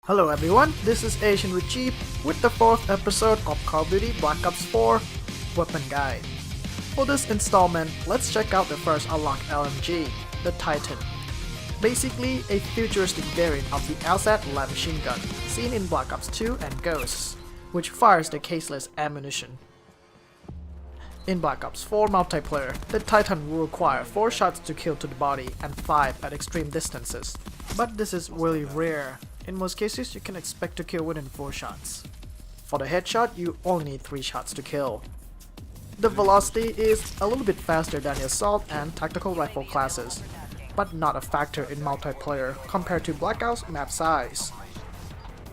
Hello everyone, this is Asian with Jeep with the 4th episode of Call of Duty Black Ops 4 Weapon Guide. For this installment, let's check out the first unlocked LMG, the Titan. Basically, a futuristic variant of the LSAT light machine gun seen in Black Ops 2 and Ghosts, which fires the caseless ammunition. In Black Ops 4 multiplayer, the Titan will require 4 shots to kill to the body and 5 at extreme distances, but this is really rare. In most cases, you can expect to kill within 4 shots. For the headshot, you only need 3 shots to kill. The velocity is a little bit faster than the assault and tactical rifle classes, but not a factor in multiplayer compared to Black Ops map size.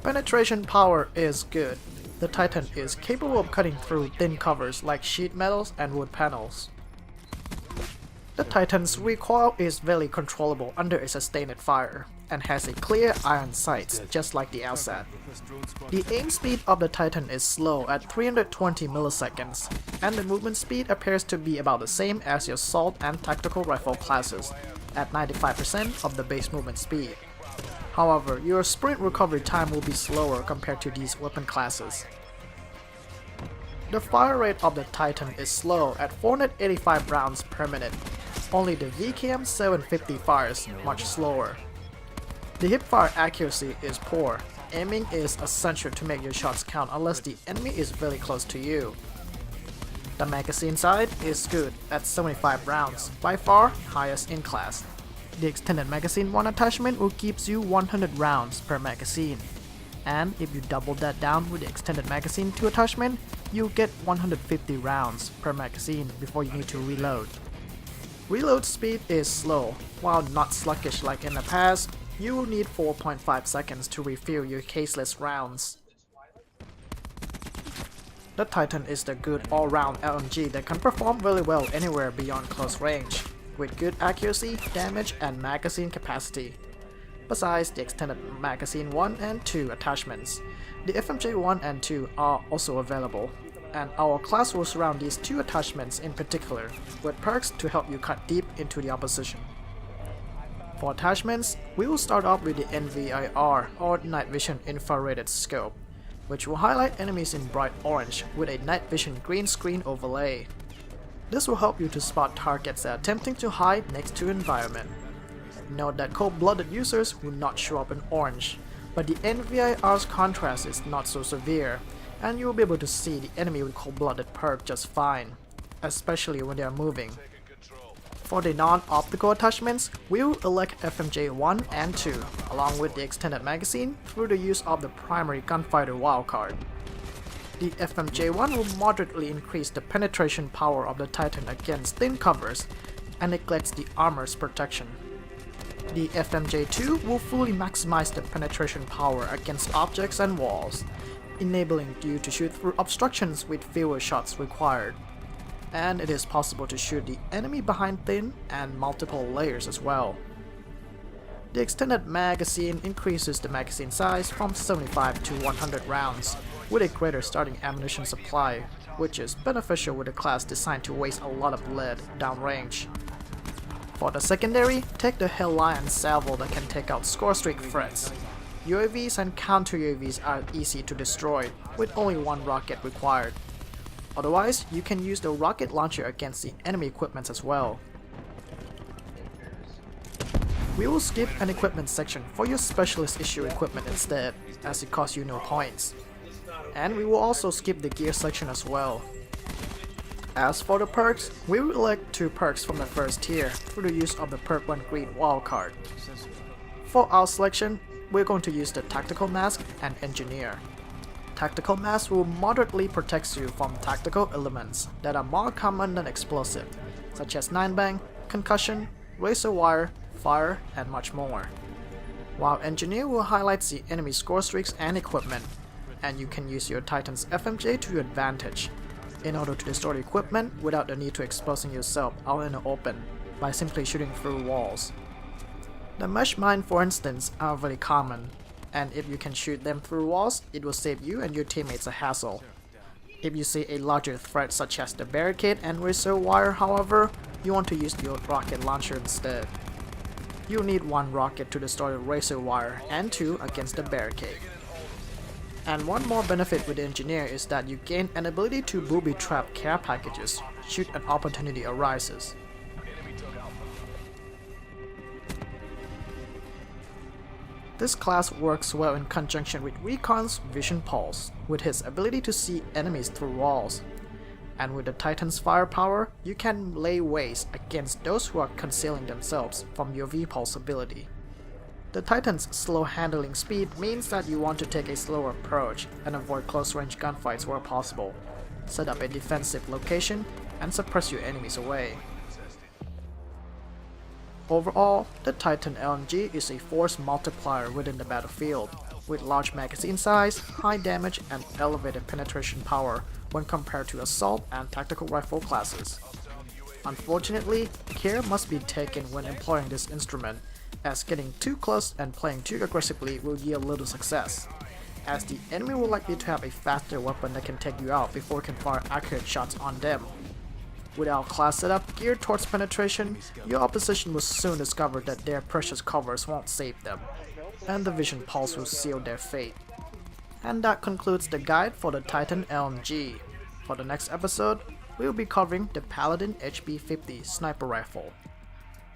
Penetration power is good. The Titan is capable of cutting through thin covers like sheet metals and wood panels. The Titan's recoil is very controllable under a sustained fire, and has a clear iron sights just like the LSAT. The aim speed of the Titan is slow at 320 milliseconds, and the movement speed appears to be about the same as your assault and tactical rifle classes, at 95% of the base movement speed. However, your sprint recovery time will be slower compared to these weapon classes. The fire rate of the Titan is slow at 485 rounds per minute. Only the VKM 750 fires much slower. The hipfire accuracy is poor. Aiming is essential to make your shots count unless the enemy is very close to you. The magazine side is good at 75 rounds, by far highest in class. The extended magazine 1 attachment will give you 100 rounds per magazine. And if you double that down with the extended magazine 2 attachment, you get 150 rounds per magazine before you need to reload. Reload speed is slow. While not sluggish like in the past, you will need 4.5 seconds to refill your caseless rounds. The Titan is the good all-round LMG that can perform really well anywhere beyond close range, with good accuracy, damage, and magazine capacity. Besides the extended magazine 1 and 2 attachments, the FMJ 1 and 2 are also available, and our class will surround these 2 attachments in particular, with perks to help you cut deep into the opposition. For attachments, we will start off with the NVIR or Night Vision Infrared Scope, which will highlight enemies in bright orange with a night vision green screen overlay. This will help you to spot targets that are attempting to hide next to environment. Note that cold-blooded users will not show up in orange, but the NVIR's contrast is not so severe, and you will be able to see the enemy with cold-blooded perk just fine, especially when they are moving. For the non-optical attachments, we will elect FMJ 1 and 2, along with the extended magazine through the use of the primary gunfighter wildcard. The FMJ 1 will moderately increase the penetration power of the Titan against thin covers, and neglects the armor's protection. The FMJ 2 will fully maximize the penetration power against objects and walls, enabling you to shoot through obstructions with fewer shots required. And it is possible to shoot the enemy behind thin and multiple layers as well. The extended magazine increases the magazine size from 75 to 100 rounds, with a greater starting ammunition supply, which is beneficial with a class designed to waste a lot of lead downrange. For the secondary, take the Helllion Salvo that can take out score streak threats. UAVs and counter UAVs are easy to destroy, with only 1 rocket required. Otherwise, you can use the rocket launcher against the enemy equipment as well. We will skip an equipment section for your specialist issue equipment instead, as it costs you no points. And we will also skip the gear section as well. As for the perks, we will elect 2 perks from the first tier through the use of the perk 1 green wildcard. For our selection, we're going to use the Tactical Mask and Engineer. Tactical Mask will moderately protect you from tactical elements that are more common than explosive, such as 9-bang, concussion, razor wire, fire, and much more. While Engineer will highlight the enemy score streaks and equipment, and you can use your Titan's FMJ to your advantage, in order to destroy the equipment without the need to exposing yourself out in the open by simply shooting through walls. The mesh mine, for instance, are very common, and if you can shoot them through walls, it will save you and your teammates a hassle. If you see a larger threat such as the barricade and razor wire, however, you want to use your rocket launcher instead. You need 1 rocket to destroy the razor wire and 2 against the barricade. And one more benefit with the engineer is that you gain an ability to booby trap care packages should an opportunity arises. This class works well in conjunction with Recon's Vision Pulse, with his ability to see enemies through walls. And with the Titan's firepower, you can lay waste against those who are concealing themselves from your V-Pulse ability. The Titan's slow handling speed means that you want to take a slower approach and avoid close-range gunfights where possible, set up a defensive location, and suppress your enemies away. Overall, the Titan LMG is a force multiplier within the battlefield, with large magazine size, high damage, and elevated penetration power when compared to assault and tactical rifle classes. Unfortunately, care must be taken when employing this instrument, as getting too close and playing too aggressively will yield little success, as the enemy will likely to have a faster weapon that can take you out before you can fire accurate shots on them. With our class setup geared towards penetration, your opposition will soon discover that their precious covers won't save them, and the Vision Pulse will seal their fate. And that concludes the guide for the Titan LMG. For the next episode, we will be covering the Paladin HB50 sniper rifle.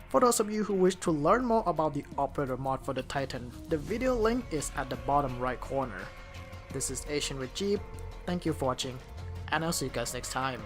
For those of you who wish to learn more about the operator mod for the Titan, the video link is at the bottom right corner. This is Asian with Jeep, thank you for watching, and I'll see you guys next time.